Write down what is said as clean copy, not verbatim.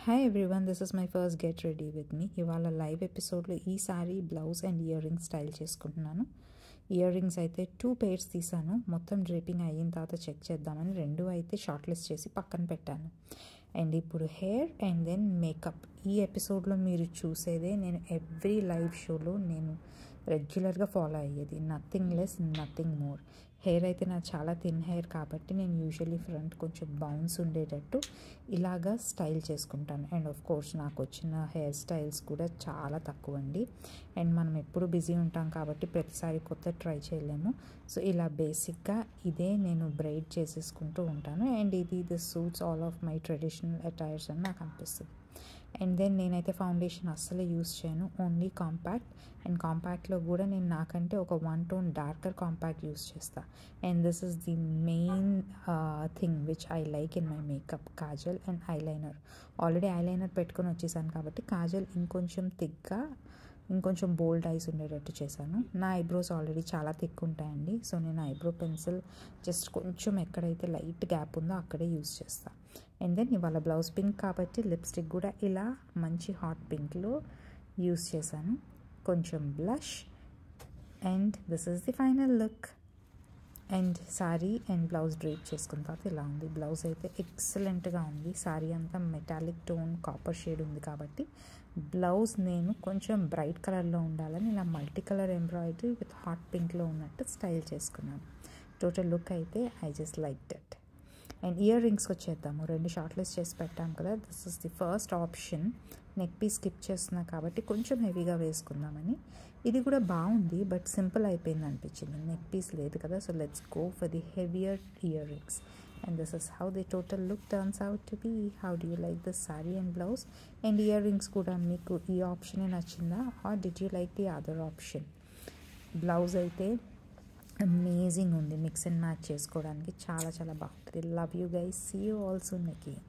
Hi everyone, this is my first get ready with me. ఇవాళ live ఎపిసోడ్లో ఈ sari blouse and year rings style చేసుకుంటున్నాను. Ear rings అయితే 2 pairs తీసాను. మొత్తం డ్రేపింగ్ అయిన తర్వాత చెక్ చేద్దామని 2 అయితే షార్ట్ లిస్ట్ చేసి పక్కన పెట్టాను. అండ్ ఇప్పుడు హెయిర్ అండ్ దెన్ మేకప్. ఈ ఎపిసోడ్లో మీరు చూసేదే నేను ఎవ్రీ లైవ్ షోలో నేను రెగ్యులర్గా ఫాలో అయ్యేది. Nothing less, nothing more. Hair అయితే నాకు చాలా థిన్ హెయిర్ కాబట్టి నేను యూజువల్లీ ఫ్రంట్ కొంచెం బౌన్స్ ఉండేటట్టు ఇలాగా స్టైల్ చేసుకుంటాను. అండ్ ఆఫ్ కోర్స్ నాకు వచ్చిన హెయిర్ స్టైల్స్ కూడా చాలా తక్కువ అండి. అండ్ మనం ఎప్పుడు బిజీ ఉంటాం కాబట్టి ప్రతిసారి కొత్త ట్రై చేయలేము. సో ఇలా బేసిక్గా ఇదే నేను బ్రైడ్ చేసేసుకుంటూ ఉంటాను. And this suits all of my traditional attires అని నాకు అనిపిస్తుంది. అండ్ దెన్ నేనైతే ఫౌండేషన్ అస్సలు యూస్ చేయను, ఓన్లీ కాంపాక్ట్. అండ్ కాంపాక్ట్లో కూడా నేను నాకంటే ఒక 1 tone డార్కర్ కాంపాక్ట్ యూస్ చేస్తాను. And this is the main thing which I like in my makeup, Kajal and eyeliner. Already eyeliner పెట్టుకొని వచ్చేసాను కాబట్టి కాజల్ ఇంకొంచెం థిక్గా, ఇంకొంచెం బోల్డ్ ఐస్ ఉండేటట్టు చేశాను. నా ఐబ్రోస్ ఆల్రెడీ చాలా థిక్ ఉంటాయండి. సో నేను ఐబ్రో పెన్సిల్ జస్ట్ కొంచెం ఎక్కడైతే లైట్ గ్యాప్ ఉందో అక్కడే యూస్ చేస్తాను. అండ్ దెన్ ఇవాళ బ్లౌజ్ పింక్ కాబట్టి లిప్స్టిక్ కూడా ఇలా మంచి హాట్ పింక్లో యూస్ చేశాను. కొంచెం blush. And this is the final look. And sari and blouse drape చేసుకున్న తర్వాత ఇలా ఉంది. బ్లౌజ్ అయితే ఎక్సలెంట్గా ఉంది. శారీ అంతా మెటాలిక్ టోన్ కాపర్ షేడ్ ఉంది కాబట్టి బ్లౌజ్ నేను కొంచెం బ్రైట్ కలర్లో ఉండాలని ఇలా multi colour embroidery with hot పింక్లో ఉన్నట్టు స్టైల్ చేసుకున్నాను. టోటల్ లుక్ అయితే I just like that. And ear రింగ్స్కి వచ్చేద్దాము. 2 షార్ట్ లిస్ట్ చేసి పెట్టాము కదా, this is the first option. Neck piece skip చేస్తున్నా కాబట్టి కొంచెం హెవీగా వేసుకుందామని. ఇది కూడా బాగుంది బట్ సింపుల్ అయిపోయింది అనిపించింది, నెక్ పీస్ లేదు కదా. So let's go for the heavier earrings. And this is how the total look turns out to be. How do you like this sari and blouse? And ear rings కూడా మీకు ఈ ఆప్షనే నచ్చిందా, or did you like the other option? Blouse అయితే amazing ఉంది, mix and match చేసుకోవడానికి చాలా చాలా బాగుంటుంది. Love you guys, see you all soon again.